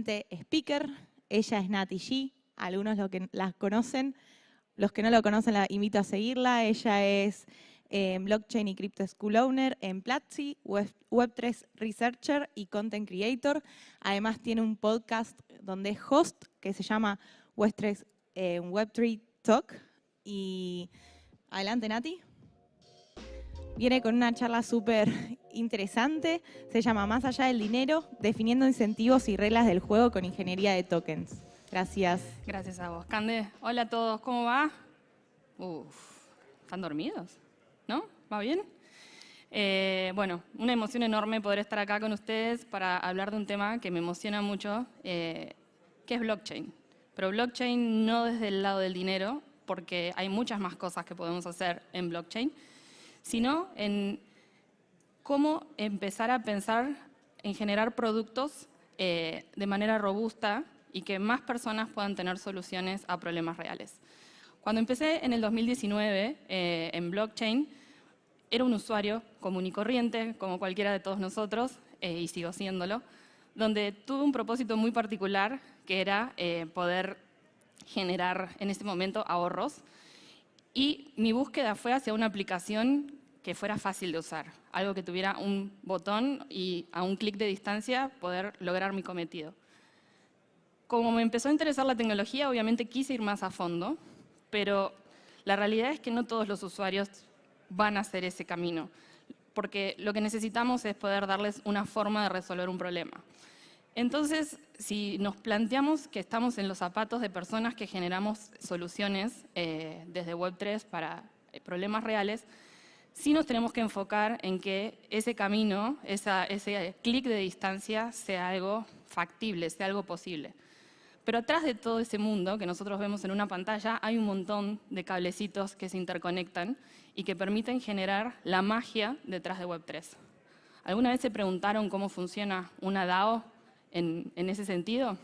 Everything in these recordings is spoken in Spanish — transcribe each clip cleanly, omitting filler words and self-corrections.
excelente speaker. Ella es Nati G. Algunos la conocen. Los que no lo conocen, la invito a seguirla. Ella es Blockchain y Crypto School Owner en Platzi, Web3 Researcher y Content Creator. Además tiene un podcast donde es host que se llama Web3 Talk. Y adelante, Nati. Viene con una charla súper interesante. Se llama Más allá del dinero, definiendo incentivos y reglas del juego con ingeniería de tokens. Gracias. Gracias a vos. Cande, hola a todos, ¿cómo va? ¿Están dormidos? ¿No? ¿Va bien? Bueno, una emoción enorme poder estar acá con ustedes para hablar de un tema que me emociona mucho, que es blockchain. Pero blockchain no desde el lado del dinero, porque hay muchas más cosas que podemos hacer en blockchain, sino en cómo empezar a pensar en generar productos de manera robusta y que más personas puedan tener soluciones a problemas reales. Cuando empecé en el 2019 en blockchain, era un usuario común y corriente, como cualquiera de todos nosotros, y sigo siéndolo, donde tuve un propósito muy particular, que era poder generar en ese momento ahorros. Y mi búsqueda fue hacia una aplicación que fuera fácil de usar, algo que tuviera un botón y a un clic de distancia poder lograr mi cometido. Como me empezó a interesar la tecnología, obviamente quise ir más a fondo, pero la realidad es que no todos los usuarios van a hacer ese camino, porque lo que necesitamos es poder darles una forma de resolver un problema. Entonces, si nos planteamos que estamos en los zapatos de personas que generamos soluciones desde Web3 para problemas reales, sí nos tenemos que enfocar en que ese camino, ese clic de distancia sea algo factible, sea algo posible. Pero atrás de todo ese mundo que nosotros vemos en una pantalla hay un montón de cablecitos que se interconectan y que permiten generar la magia detrás de Web3. ¿Alguna vez se preguntaron cómo funciona una DAO en ese sentido?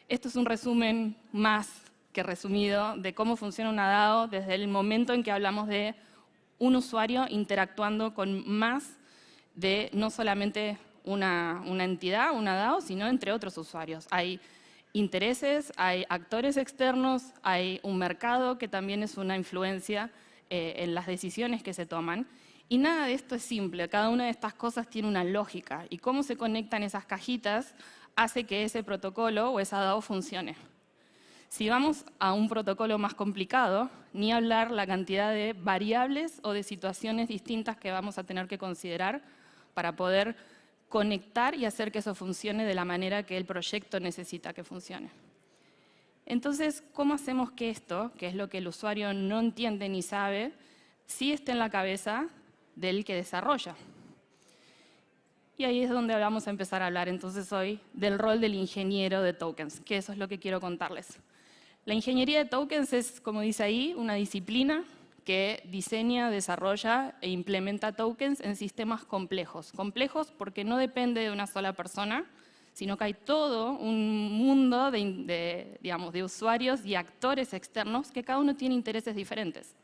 Esto es un resumen más que resumido de cómo funciona una DAO desde el momento en que hablamos de un usuario interactuando con más de no solamente una entidad, una DAO, sino entre otros usuarios. Hay intereses, hay actores externos, hay un mercado que también es una influencia en las decisiones que se toman. Y nada de esto es simple, cada una de estas cosas tiene una lógica. Y cómo se conectan esas cajitas hace que ese protocolo o esa DAO funcione. Si vamos a un protocolo más complicado, ni hablar la cantidad de variables o de situaciones distintas que vamos a tener que considerar para poder conectar y hacer que eso funcione de la manera que el proyecto necesita que funcione. Entonces, ¿cómo hacemos que esto, que es lo que el usuario no entiende ni sabe, sí esté en la cabeza del que desarrolla? Y ahí es donde vamos a empezar a hablar entonces hoy del rol del ingeniero de tokens, que eso es lo que quiero contarles. La ingeniería de tokens es, como dice ahí, una disciplina que diseña, desarrolla e implementa tokens en sistemas complejos. Complejos porque no depende de una sola persona, sino que hay todo un mundo de usuarios y actores externos que cada uno tiene intereses diferentes.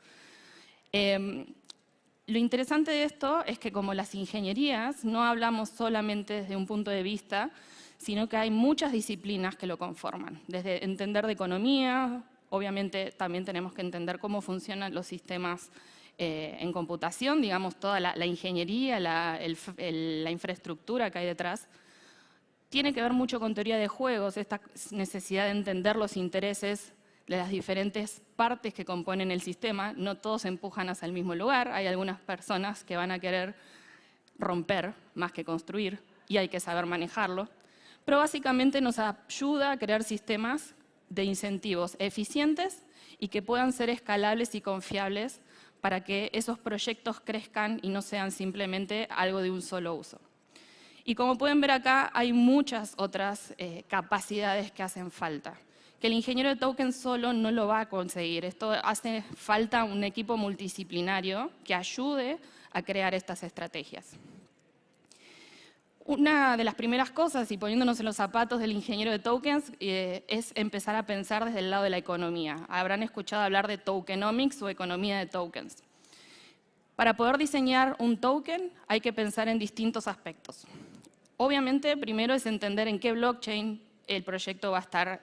Lo interesante de esto es que como las ingenierías no hablamos solamente desde un punto de vista, sino que hay muchas disciplinas que lo conforman. Desde entender de economía, obviamente también tenemos que entender cómo funcionan los sistemas en computación, digamos, toda la ingeniería, la infraestructura que hay detrás. Tiene que ver mucho con teoría de juegos, esta necesidad de entender los intereses de las diferentes partes que componen el sistema. No todos empujan hacia el mismo lugar, hay algunas personas que van a querer romper más que construir y hay que saber manejarlo. Pero básicamente nos ayuda a crear sistemas de incentivos eficientes y que puedan ser escalables y confiables para que esos proyectos crezcan y no sean simplemente algo de un solo uso. Y como pueden ver acá, hay muchas otras capacidades que hacen falta, que el ingeniero de tokens solo no lo va a conseguir. Esto hace falta un equipo multidisciplinario que ayude a crear estas estrategias. Una de las primeras cosas, y poniéndonos en los zapatos del ingeniero de tokens, es empezar a pensar desde el lado de la economía. Habrán escuchado hablar de tokenomics o economía de tokens. Para poder diseñar un token hay que pensar en distintos aspectos. Obviamente, primero es entender en qué blockchain el proyecto va a estar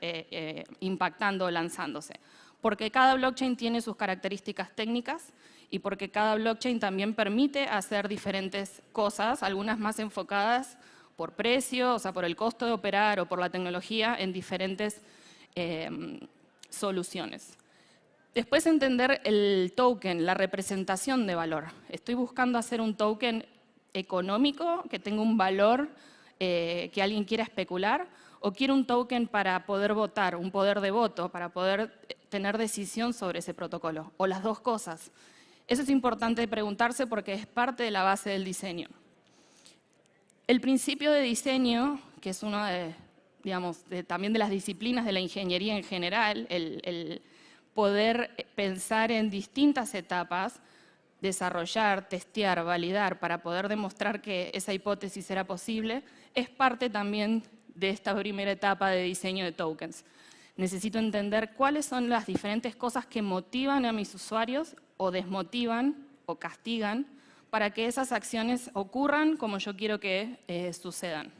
impactando o lanzándose. Porque cada blockchain tiene sus características técnicas y porque cada blockchain también permite hacer diferentes cosas, algunas más enfocadas por precio, o sea, por el costo de operar o por la tecnología en diferentes soluciones. Después entender el token, la representación de valor. Estoy buscando hacer un token económico que tenga un valor que alguien quiera especular, o quiero un token para poder votar, un poder de voto, para poder tener decisión sobre ese protocolo, o las dos cosas. Eso es importante preguntarse porque es parte de la base del diseño. El principio de diseño, que es uno de, digamos, también de las disciplinas de la ingeniería en general, el poder pensar en distintas etapas, desarrollar, testear, validar para poder demostrar que esa hipótesis era posible, es parte también de esta primera etapa de diseño de tokens. Necesito entender cuáles son las diferentes cosas que motivan a mis usuarios o desmotivan o castigan para que esas acciones ocurran como yo quiero que sucedan.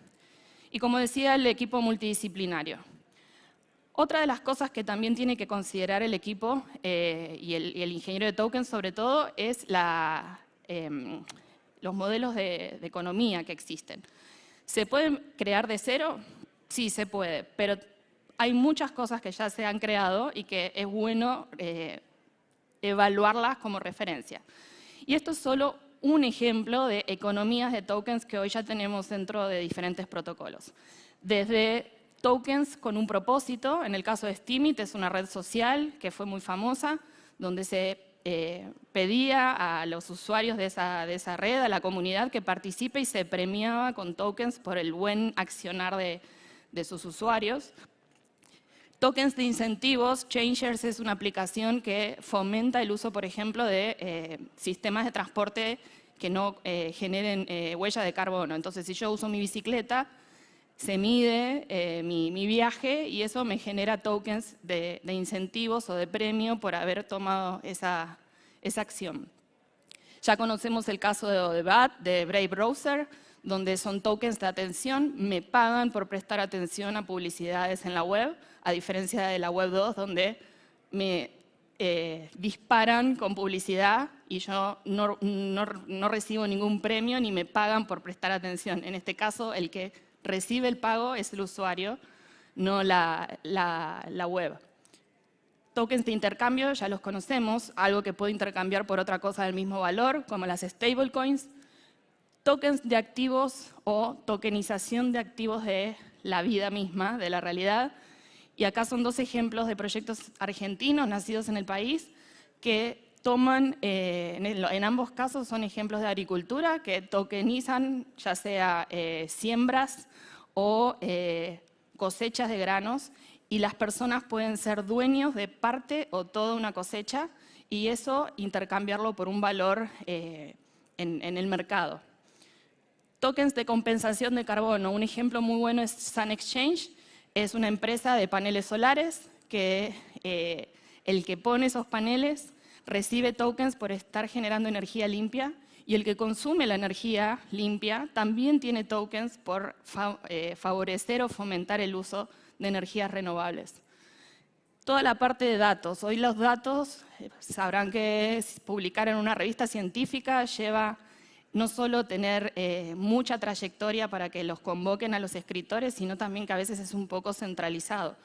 Y como decía, el equipo multidisciplinario. Otra de las cosas que también tiene que considerar el equipo y el ingeniero de tokens sobre todo es los modelos de economía que existen. ¿Se pueden crear de cero? Sí, se puede, pero hay muchas cosas que ya se han creado y que es bueno evaluarlas como referencia. Y esto es solo un ejemplo de economías de tokens que hoy ya tenemos dentro de diferentes protocolos. Desde tokens con un propósito, en el caso de Steemit es una red social que fue muy famosa, donde se pedía a los usuarios de esa red, a la comunidad, que participe y se premiaba con tokens por el buen accionar de sus usuarios. Tokens de incentivos, Changers es una aplicación que fomenta el uso, por ejemplo, de sistemas de transporte que no generen huella de carbono. Entonces, si yo uso mi bicicleta, se mide mi viaje y eso me genera tokens de incentivos o de premio por haber tomado esa acción. Ya conocemos el caso de BAT, de Brave Browser, donde son tokens de atención, me pagan por prestar atención a publicidades en la web, a diferencia de la web 2, donde me disparan con publicidad y yo no recibo ningún premio ni me pagan por prestar atención. En este caso, el que recibe el pago es el usuario, no la web. Tokens de intercambio, ya los conocemos, algo que puedo intercambiar por otra cosa del mismo valor, como las stablecoins. Tokens de activos o tokenización de activos de la vida misma, de la realidad. Y acá son dos ejemplos de proyectos argentinos nacidos en el país que toman, en ambos casos son ejemplos de agricultura que tokenizan ya sea siembras o cosechas de granos y las personas pueden ser dueños de parte o toda una cosecha y eso intercambiarlo por un valor en el mercado. Tokens de compensación de carbono. Un ejemplo muy bueno es Sun Exchange. Es una empresa de paneles solares que el que pone esos paneles recibe tokens por estar generando energía limpia y el que consume la energía limpia también tiene tokens por favorecer o fomentar el uso de energías renovables. Toda la parte de datos. Hoy los datos, sabrán que publicar en una revista científica lleva no solo tener mucha trayectoria para que los convoquen a los escritores, sino también que a veces es un poco centralizado.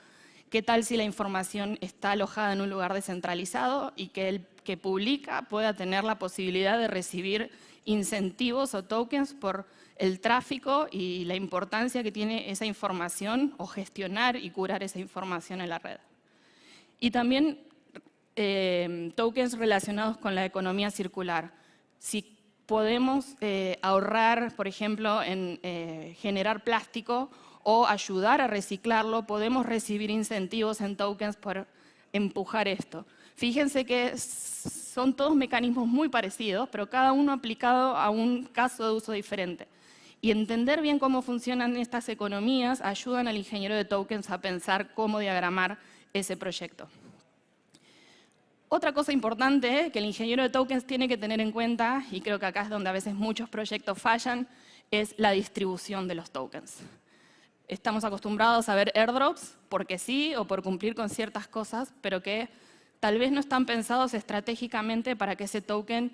¿Qué tal si la información está alojada en un lugar descentralizado y que el que publica pueda tener la posibilidad de recibir incentivos o tokens por el tráfico y la importancia que tiene esa información o gestionar y curar esa información en la red? Y también tokens relacionados con la economía circular. Si podemos ahorrar, por ejemplo, en generar plástico o ayudar a reciclarlo, podemos recibir incentivos en tokens por empujar esto. Fíjense que son todos mecanismos muy parecidos, pero cada uno aplicado a un caso de uso diferente. Y entender bien cómo funcionan estas economías ayudan al ingeniero de tokens a pensar cómo diagramar ese proyecto. Otra cosa importante que el ingeniero de tokens tiene que tener en cuenta, y creo que acá es donde a veces muchos proyectos fallan, es la distribución de los tokens. Estamos acostumbrados a ver airdrops porque sí o por cumplir con ciertas cosas, pero que tal vez no están pensados estratégicamente para que ese token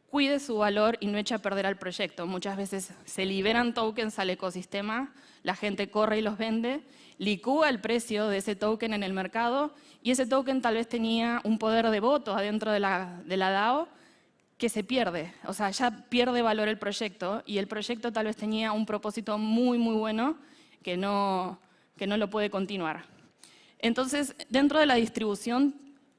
cuide su valor y no eche a perder al proyecto. Muchas veces se liberan tokens al ecosistema, la gente corre y los vende, licúa el precio de ese token en el mercado y ese token tal vez tenía un poder de voto adentro de la DAO que se pierde. O sea, ya pierde valor el proyecto y el proyecto tal vez tenía un propósito muy, muy bueno que no lo puede continuar. Entonces, dentro de la distribución,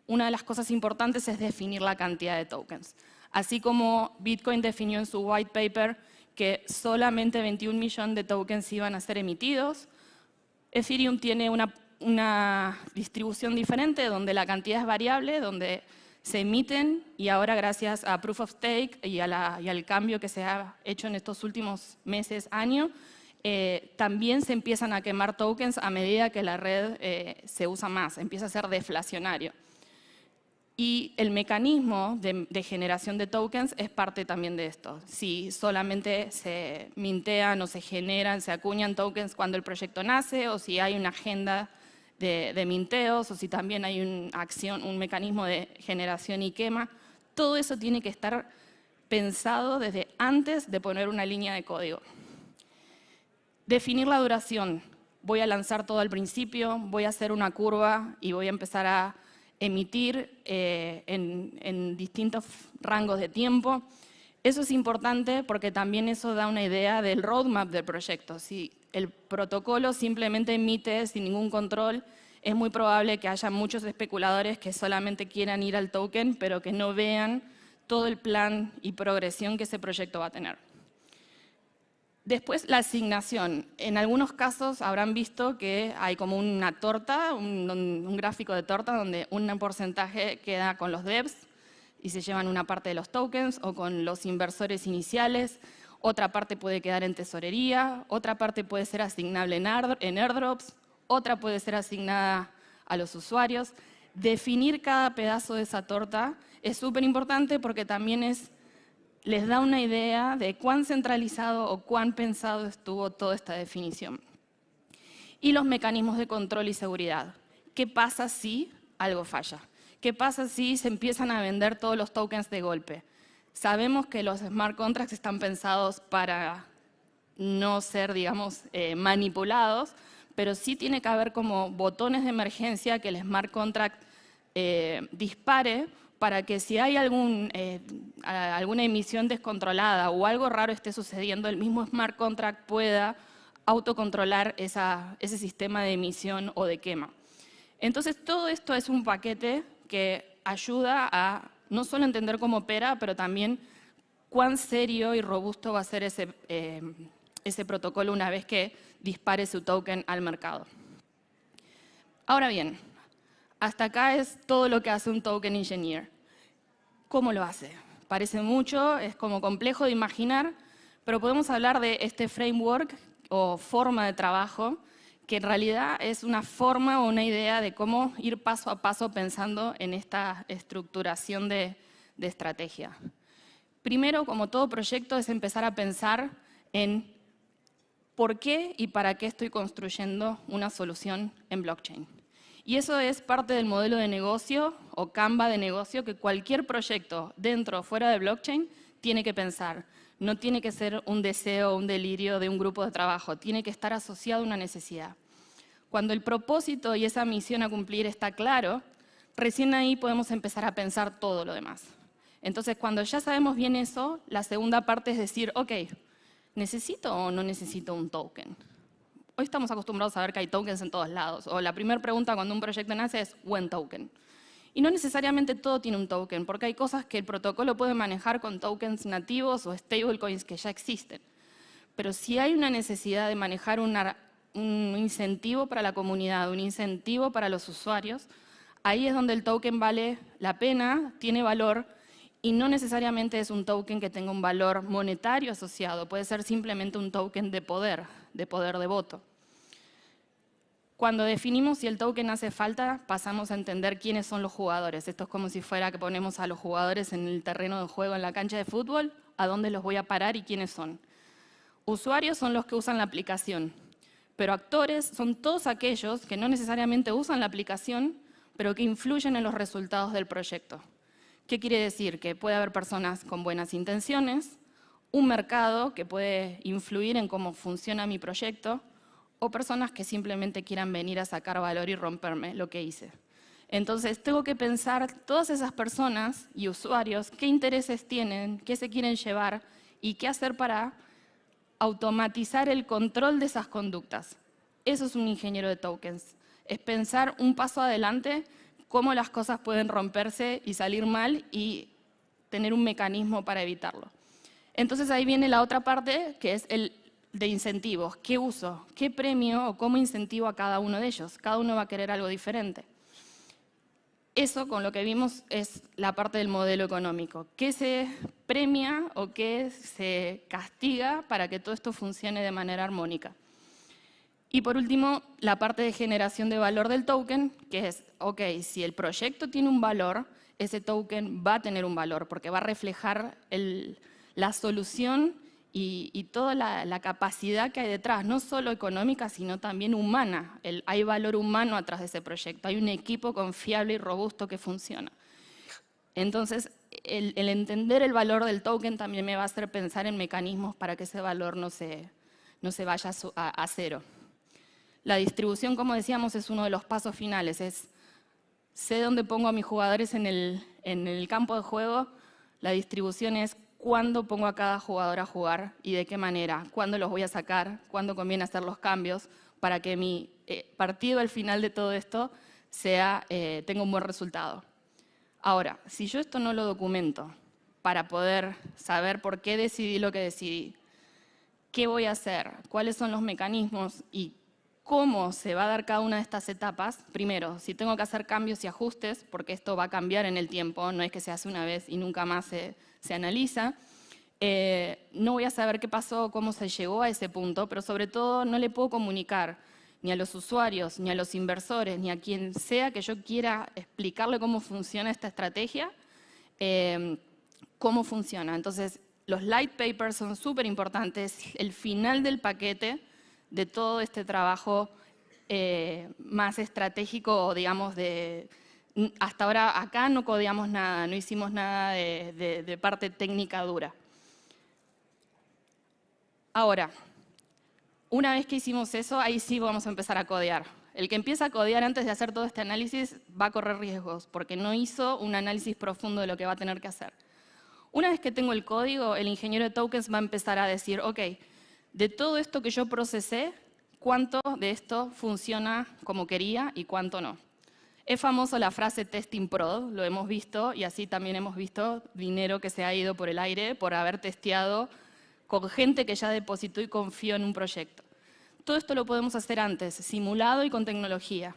una de las cosas importantes es definir la cantidad de tokens. Así como Bitcoin definió en su white paper que solamente 21 millones de tokens iban a ser emitidos, Ethereum tiene una distribución diferente donde la cantidad es variable, donde se emiten y ahora gracias a Proof of Stake y al cambio que se ha hecho en estos últimos meses, años, también se empiezan a quemar tokens a medida que la red se usa más, empieza a ser deflacionario. Y el mecanismo de generación de tokens es parte también de esto. Si solamente se mintean o se generan, se acuñan tokens cuando el proyecto nace, o si hay una agenda de minteos, o si también hay un mecanismo de generación y quema, todo eso tiene que estar pensado desde antes de poner una línea de código. Definir la duración. Voy a lanzar todo al principio, voy a hacer una curva y voy a empezar a emitir en distintos rangos de tiempo. Eso es importante porque también eso da una idea del roadmap del proyecto. Si el protocolo simplemente emite sin ningún control, es muy probable que haya muchos especuladores que solamente quieran ir al token, pero que no vean todo el plan y progresión que ese proyecto va a tener. Después, la asignación. En algunos casos habrán visto que hay como una torta, un gráfico de torta donde un porcentaje queda con los devs y se llevan una parte de los tokens, o con los inversores iniciales, otra parte puede quedar en tesorería, otra parte puede ser asignable en airdrops, otra puede ser asignada a los usuarios. Definir cada pedazo de esa torta es súper importante porque también les da una idea de cuán centralizado o cuán pensado estuvo toda esta definición. Y los mecanismos de control y seguridad. ¿Qué pasa si algo falla? ¿Qué pasa si se empiezan a vender todos los tokens de golpe? Sabemos que los smart contracts están pensados para no ser, digamos, manipulados, pero sí tiene que haber como botones de emergencia que el smart contract dispare para que si hay alguna emisión descontrolada o algo raro esté sucediendo, el mismo smart contract pueda autocontrolar ese sistema de emisión o de quema. Entonces, todo esto es un paquete que ayuda a no solo entender cómo opera, pero también cuán serio y robusto va a ser ese protocolo una vez que dispare su token al mercado. Ahora bien, hasta acá es todo lo que hace un token engineer. ¿Cómo lo hace? Parece mucho, es como complejo de imaginar, pero podemos hablar de este framework o forma de trabajo que en realidad es una forma o una idea de cómo ir paso a paso pensando en esta estructuración de estrategia. Primero, como todo proyecto, es empezar a pensar en por qué y para qué estoy construyendo una solución en blockchain. Y eso es parte del modelo de negocio o Canva de negocio que cualquier proyecto dentro o fuera de blockchain tiene que pensar. No tiene que ser un deseo o un delirio de un grupo de trabajo, tiene que estar asociado a una necesidad. Cuando el propósito y esa misión a cumplir está claro, recién ahí podemos empezar a pensar todo lo demás. Entonces, cuando ya sabemos bien eso, la segunda parte es decir, ok, ¿necesito o no necesito un token? Hoy estamos acostumbrados a ver que hay tokens en todos lados. O la primera pregunta cuando un proyecto nace es, ¿when token? Y no necesariamente todo tiene un token, porque hay cosas que el protocolo puede manejar con tokens nativos o stablecoins que ya existen. Pero si hay una necesidad de manejar un incentivo para la comunidad, un incentivo para los usuarios, ahí es donde el token vale la pena, tiene valor, y no necesariamente es un token que tenga un valor monetario asociado, puede ser simplemente un token de poder de voto. Cuando definimos si el token hace falta, pasamos a entender quiénes son los jugadores. Esto es como si fuera que ponemos a los jugadores en el terreno de juego en la cancha de fútbol, a dónde los voy a parar y quiénes son. Usuarios son los que usan la aplicación, pero actores son todos aquellos que no necesariamente usan la aplicación, pero que influyen en los resultados del proyecto. ¿Qué quiere decir? Que puede haber personas con buenas intenciones, un mercado que puede influir en cómo funciona mi proyecto, o personas que simplemente quieran venir a sacar valor y romperme lo que hice. Entonces, tengo que pensar todas esas personas y usuarios, qué intereses tienen, qué se quieren llevar y qué hacer para automatizar el control de esas conductas. Eso es un ingeniero de tokens. Es pensar un paso adelante, cómo las cosas pueden romperse y salir mal y tener un mecanismo para evitarlo. Entonces ahí viene la otra parte, que es el de incentivos. ¿Qué uso? ¿Qué premio o cómo incentivo a cada uno de ellos? Cada uno va a querer algo diferente. Eso, con lo que vimos, es la parte del modelo económico. ¿Qué se premia o qué se castiga para que todo esto funcione de manera armónica? Y por último, la parte de generación de valor del token, que es, ok, si el proyecto tiene un valor, ese token va a tener un valor, porque va a reflejar la solución y toda la capacidad que hay detrás, no solo económica, sino también humana. Hay valor humano atrás de ese proyecto, hay un equipo confiable y robusto que funciona. Entonces, el entender el valor del token también me va a hacer pensar en mecanismos para que ese valor no se vaya a cero. La distribución, como decíamos, es uno de los pasos finales. Sé dónde pongo a mis jugadores en el campo de juego. La distribución es cuándo pongo a cada jugador a jugar y de qué manera, cuándo los voy a sacar, cuándo conviene hacer los cambios para que mi partido al final de todo esto tenga un buen resultado. Ahora, si yo esto no lo documento para poder saber por qué decidí lo que decidí, qué voy a hacer, cuáles son los mecanismos y cómo se va a dar cada una de estas etapas, primero, si tengo que hacer cambios y ajustes, porque esto va a cambiar en el tiempo, no es que se hace una vez y nunca más se analiza, no voy a saber qué pasó, cómo se llegó a ese punto, pero sobre todo no le puedo comunicar ni a los usuarios, ni a los inversores, ni a quien sea que yo quiera explicarle cómo funciona esta estrategia, cómo funciona. Entonces, los light papers son súper importantes, el final del paquete de todo este trabajo más estratégico, digamos, hasta ahora acá no codeamos nada, no hicimos nada de parte técnica dura. Ahora, una vez que hicimos eso, ahí sí vamos a empezar a codear. El que empieza a codear antes de hacer todo este análisis va a correr riesgos, porque no hizo un análisis profundo de lo que va a tener que hacer. Una vez que tengo el código, el ingeniero de tokens va a empezar a decir, ok, de todo esto que yo procesé, ¿cuánto de esto funciona como quería y cuánto no? Es famoso la frase testing prod, lo hemos visto, y así también hemos visto dinero que se ha ido por el aire por haber testeado con gente que ya depositó y confió en un proyecto. Todo esto lo podemos hacer antes, simulado y con tecnología.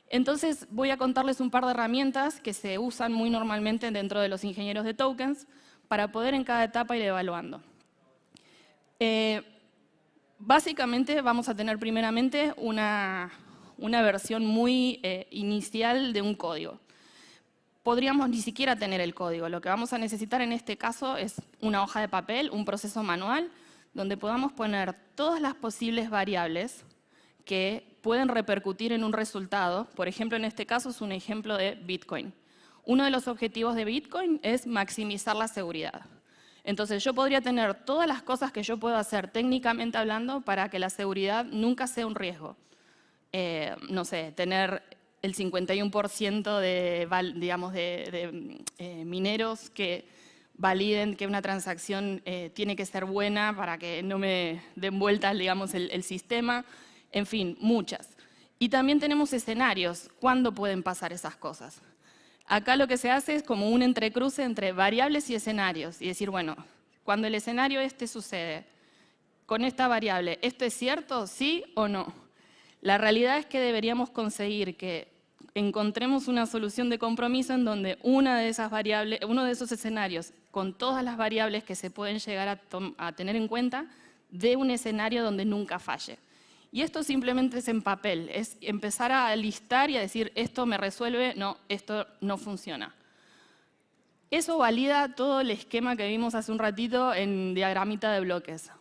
Entonces voy a contarles un par de herramientas que se usan muy normalmente dentro de los ingenieros de tokens para poder en cada etapa ir evaluando. Básicamente vamos a tener primeramente una versión muy inicial de un código. Podríamos ni siquiera tener el código. Lo que vamos a necesitar en este caso es una hoja de papel, un proceso manual, donde podamos poner todas las posibles variables que pueden repercutir en un resultado. Por ejemplo, en este caso es un ejemplo de Bitcoin. Uno de los objetivos de Bitcoin es maximizar la seguridad. Entonces yo podría tener todas las cosas que yo puedo hacer técnicamente hablando para que la seguridad nunca sea un riesgo. No sé, tener el 51% de mineros que validen que una transacción tiene que ser buena para que no me den vueltas, digamos, el sistema. En fin, muchas. Y también tenemos escenarios. ¿Cuándo pueden pasar esas cosas? Acá lo que se hace es como un entrecruce entre variables y escenarios. Y decir, bueno, cuando el escenario este sucede, con esta variable, ¿esto es cierto? ¿Sí o no? La realidad es que deberíamos conseguir que encontremos una solución de compromiso en donde una de esas variables, uno de esos escenarios, con todas las variables que se pueden llegar a tener en cuenta, dé un escenario donde nunca falle. Y esto simplemente es en papel, es empezar a listar y a decir, esto me resuelve, no, esto no funciona. Eso valida todo el esquema que vimos hace un ratito en diagramita de bloques.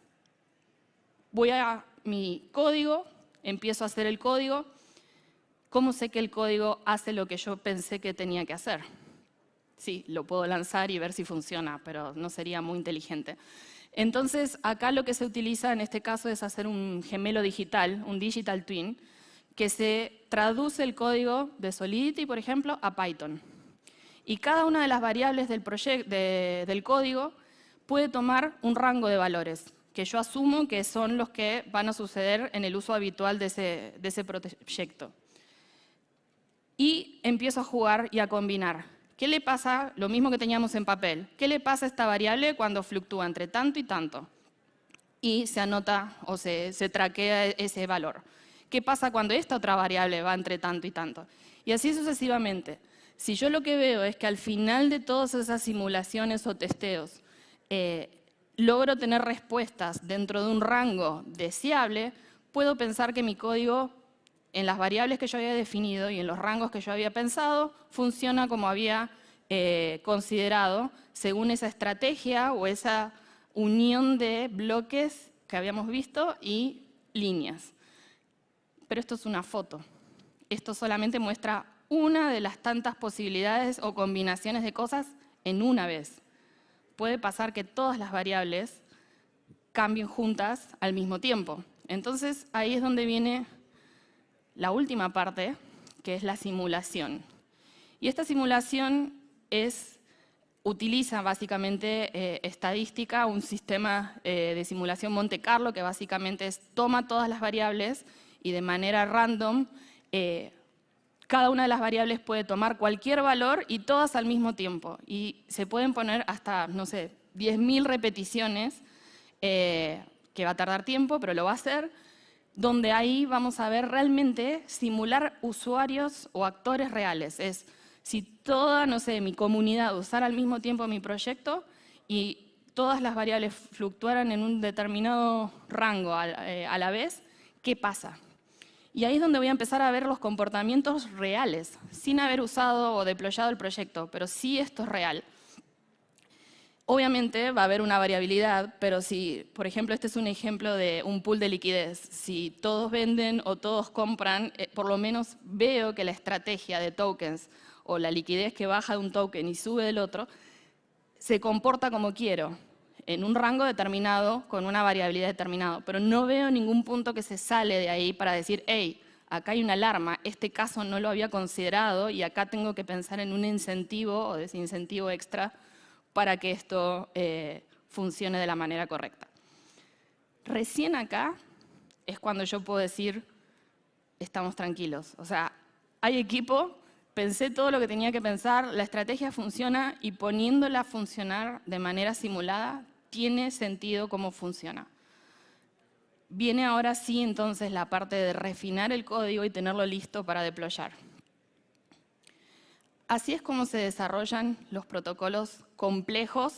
voy a mi código, empiezo a hacer el código. ¿Cómo sé que el código hace lo que yo pensé que tenía que hacer? Sí, lo puedo lanzar y ver si funciona, pero no sería muy inteligente. Entonces, acá lo que se utiliza en este caso es hacer un gemelo digital, un digital twin, que se traduce el código de Solidity, por ejemplo, a Python. Y cada una de las variables del código puede tomar un rango de valores, que yo asumo que son los que van a suceder en el uso habitual de ese proyecto. Y empiezo a jugar y a combinar. ¿Qué le pasa? Lo mismo que teníamos en papel. ¿Qué le pasa a esta variable cuando fluctúa entre tanto y tanto? Y se anota o se traquea ese valor. ¿Qué pasa cuando esta otra variable va entre tanto y tanto? Y así sucesivamente. Si yo lo que veo es que al final de todas esas simulaciones o testeos logro tener respuestas dentro de un rango deseable, puedo pensar que mi código, en las variables que yo había definido y en los rangos que yo había pensado, funciona como había considerado, según esa estrategia o esa unión de bloques que habíamos visto y líneas. Pero esto es una foto. Esto solamente muestra una de las tantas posibilidades o combinaciones de cosas en una vez. Puede pasar que todas las variables cambien juntas al mismo tiempo. Entonces, ahí es donde viene la última parte, que es la simulación. Y esta simulación utiliza básicamente estadística, un sistema de simulación Monte Carlo, que básicamente toma todas las variables y de manera random, cada una de las variables puede tomar cualquier valor y todas al mismo tiempo. Y se pueden poner hasta, no sé, 10.000 repeticiones, que va a tardar tiempo, pero lo va a hacer, donde ahí vamos a ver realmente simular usuarios o actores reales. Es si toda, no sé, mi comunidad usara al mismo tiempo mi proyecto y todas las variables fluctuaran en un determinado rango a la vez, ¿qué pasa? Y ahí es donde voy a empezar a ver los comportamientos reales, sin haber usado o deployado el proyecto, pero sí esto es real. Obviamente va a haber una variabilidad, pero si, por ejemplo, este es un ejemplo de un pool de liquidez, si todos venden o todos compran, por lo menos veo que la estrategia de tokens o la liquidez que baja de un token y sube del otro, se comporta como quiero, en un rango determinado, con una variabilidad determinada, pero no veo ningún punto que se sale de ahí para decir, hey, acá hay una alarma, este caso no lo había considerado y acá tengo que pensar en un incentivo o desincentivo extra para que esto funcione de la manera correcta. Recién acá es cuando yo puedo decir, estamos tranquilos. O sea, hay equipo, pensé todo lo que tenía que pensar, la estrategia funciona y poniéndola a funcionar de manera simulada, tiene sentido cómo funciona. Viene ahora sí entonces la parte de refinar el código y tenerlo listo para deployar. Así es como se desarrollan los protocolos complejos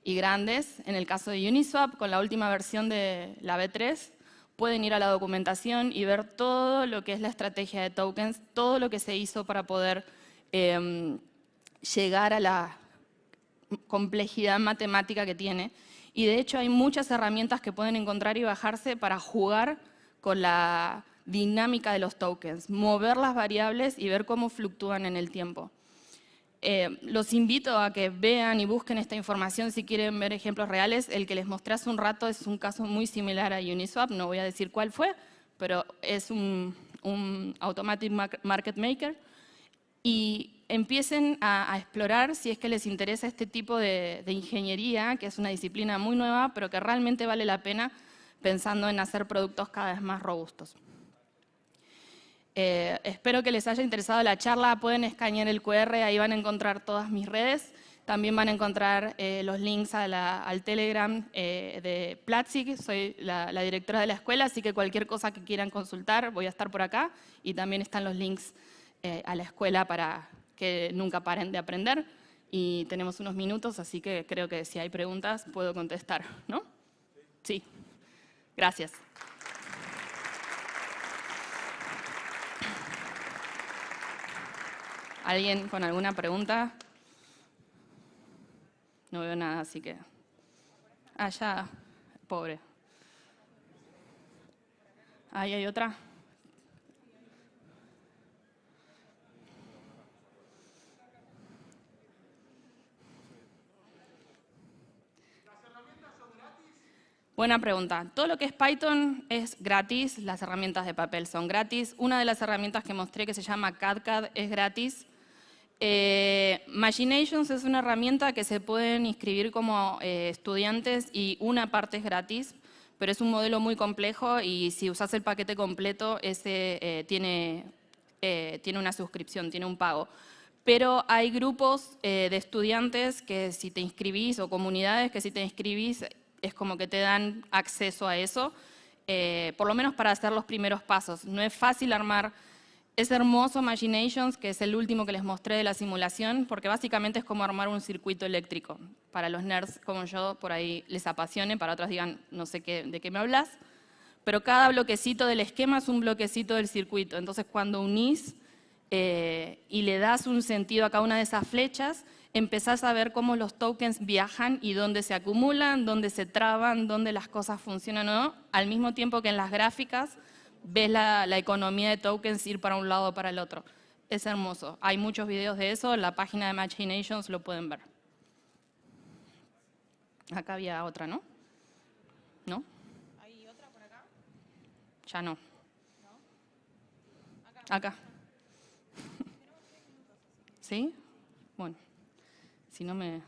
y grandes. En el caso de Uniswap, con la última versión de la V3, pueden ir a la documentación y ver todo lo que es la estrategia de tokens, todo lo que se hizo para poder llegar a la complejidad matemática que tiene. Y de hecho hay muchas herramientas que pueden encontrar y bajarse para jugar con la dinámica de los tokens, mover las variables y ver cómo fluctúan en el tiempo. Los invito a que vean y busquen esta información si quieren ver ejemplos reales. El que les mostré hace un rato es un caso muy similar a Uniswap, no voy a decir cuál fue, pero es un Automatic Market Maker. Y empiecen a explorar si es que les interesa este tipo de ingeniería, que es una disciplina muy nueva, pero que realmente vale la pena pensando en hacer productos cada vez más robustos. Espero que les haya interesado la charla. Pueden escanear el QR, ahí van a encontrar todas mis redes. También van a encontrar los links al Telegram de Platzi. Soy la directora de la escuela, así que cualquier cosa que quieran consultar, voy a estar por acá. Y también están los links a la escuela para que nunca paren de aprender. Y tenemos unos minutos, así que creo que si hay preguntas puedo contestar, ¿no? Sí. Gracias. ¿Alguien con alguna pregunta? No veo nada, así que... Ah, ya, pobre. Ahí hay otra. Buena pregunta. Todo lo que es Python es gratis, las herramientas de papel son gratis. Una de las herramientas que mostré que se llama CADCAD es gratis. Machinations es una herramienta que se pueden inscribir como estudiantes y una parte es gratis, pero es un modelo muy complejo y si usas el paquete completo, ese tiene una suscripción, tiene un pago. Pero hay grupos de estudiantes que si te inscribís o comunidades que si te inscribís es como que te dan acceso a eso, por lo menos para hacer los primeros pasos. No es fácil armar. Es hermoso Machinations, que es el último que les mostré de la simulación, porque básicamente es como armar un circuito eléctrico. Para los nerds como yo, por ahí les apasione, para otros digan, no sé de qué me hablas, pero cada bloquecito del esquema es un bloquecito del circuito. Entonces, cuando unís y le das un sentido a cada una de esas flechas, empezás a ver cómo los tokens viajan y dónde se acumulan, dónde se traban, dónde las cosas funcionan o no, al mismo tiempo que en las gráficas ves la economía de tokens ir para un lado o para el otro. Es hermoso. Hay muchos videos de eso, en la página de Machinations lo pueden ver. Acá había otra, ¿no? ¿No? ¿Hay otra por acá? Ya no. Acá. ¿Sí? Bueno, si no me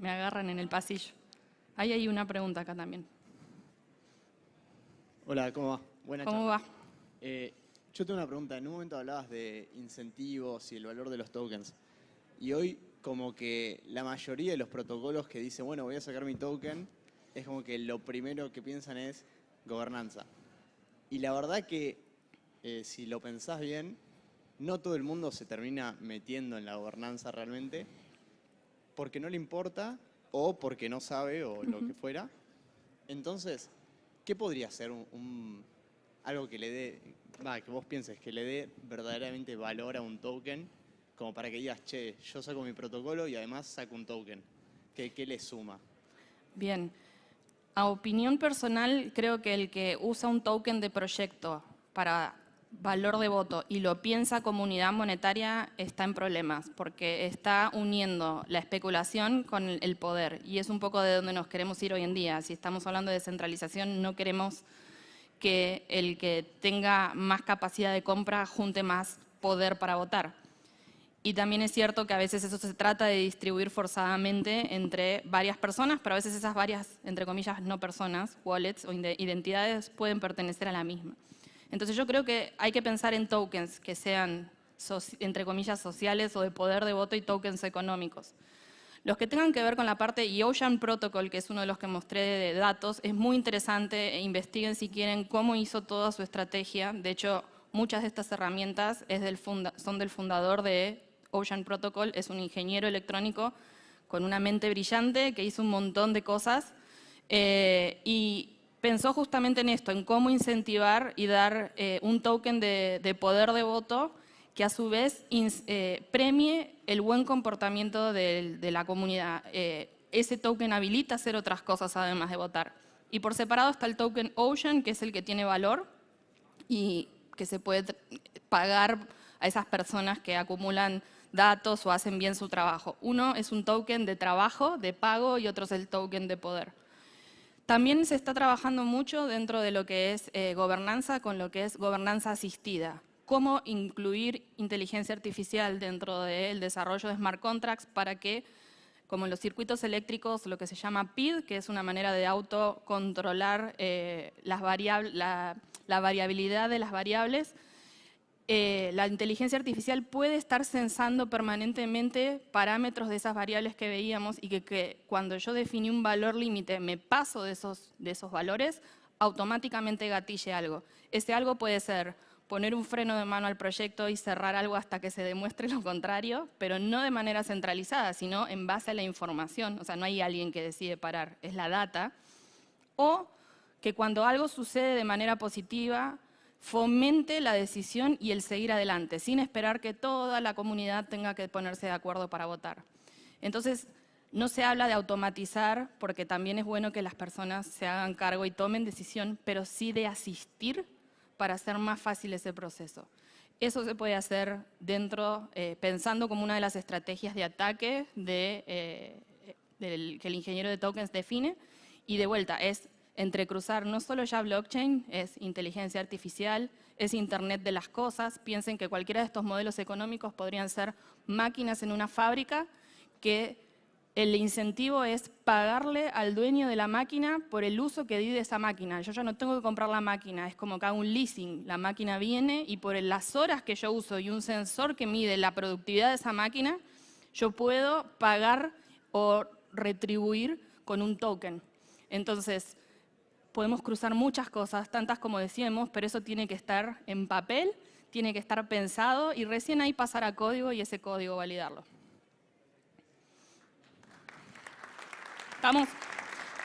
agarran en el pasillo. Ahí hay una pregunta acá también. Hola, ¿cómo va? Buena ¿Cómo charla. va? Yo tengo una pregunta. En un momento hablabas de incentivos y el valor de los tokens. Y hoy como que la mayoría de los protocolos que dicen, bueno, voy a sacar mi token, es como que lo primero que piensan es gobernanza. Y la verdad que si lo pensás bien, no todo el mundo se termina metiendo en la gobernanza realmente porque no le importa o porque no sabe o lo que fuera. Entonces, ¿qué podría ser algo que le dé, que vos pienses que le dé verdaderamente valor a un token como para que digas, che, yo saco mi protocolo y además saco un token? ¿Qué le suma? Bien. A opinión personal, creo que el que usa un token de proyecto para valor de voto y lo piensa como unidad monetaria está en problemas, porque está uniendo la especulación con el poder. Y es un poco de donde nos queremos ir hoy en día. Si estamos hablando de descentralización, no queremos que el que tenga más capacidad de compra junte más poder para votar. Y también es cierto que a veces eso se trata de distribuir forzadamente entre varias personas, pero a veces esas varias, entre comillas, no personas, wallets o identidades pueden pertenecer a la misma. Entonces yo creo que hay que pensar en tokens que sean, entre comillas, sociales o de poder de voto y tokens económicos. Los que tengan que ver con la parte y Ocean Protocol, que es uno de los que mostré de datos, es muy interesante. Investiguen si quieren cómo hizo toda su estrategia. De hecho, muchas de estas herramientas son del fundador de Ocean Protocol. Es un ingeniero electrónico con una mente brillante que hizo un montón de cosas y pensó justamente en esto, en cómo incentivar y dar un token de poder de voto que a su vez premie el buen comportamiento de la comunidad. Ese token habilita hacer otras cosas además de votar. Y por separado está el token Ocean, que es el que tiene valor y que se puede pagar a esas personas que acumulan datos o hacen bien su trabajo. Uno es un token de trabajo, de pago, y otro es el token de poder. También se está trabajando mucho dentro de lo que es gobernanza con lo que es gobernanza asistida. Cómo incluir inteligencia artificial dentro del desarrollo de smart contracts para que, como en los circuitos eléctricos, lo que se llama PID, que es una manera de autocontrolar la variabilidad de las variables, la inteligencia artificial puede estar censando permanentemente parámetros de esas variables que veíamos y que cuando yo definí un valor límite me paso de esos valores, automáticamente gatille algo. Ese algo puede ser poner un freno de mano al proyecto y cerrar algo hasta que se demuestre lo contrario, pero no de manera centralizada, sino en base a la información. O sea, no hay alguien que decide parar, es la data. O que cuando algo sucede de manera positiva, fomente la decisión y el seguir adelante, sin esperar que toda la comunidad tenga que ponerse de acuerdo para votar. Entonces, no se habla de automatizar, porque también es bueno que las personas se hagan cargo y tomen decisión, pero sí de asistir para hacer más fácil ese proceso. Eso se puede hacer dentro, pensando como una de las estrategias de ataque que el ingeniero de tokens define. Y de vuelta, es entrecruzar no solo ya blockchain, es inteligencia artificial, es Internet de las cosas. Piensen que cualquiera de estos modelos económicos podrían ser máquinas en una fábrica que el incentivo es pagarle al dueño de la máquina por el uso que di de esa máquina. Yo ya no tengo que comprar la máquina, es como que hago un leasing. La máquina viene y por las horas que yo uso y un sensor que mide la productividad de esa máquina, yo puedo pagar o retribuir con un token. Entonces, podemos cruzar muchas cosas, tantas como decíamos, pero eso tiene que estar en papel, tiene que estar pensado y recién ahí pasar a código y ese código validarlo. ¿Estamos?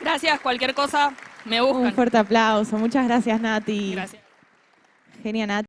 Gracias, cualquier cosa me buscan. Un fuerte aplauso. Muchas gracias, Nati. Gracias. Genia, Nati.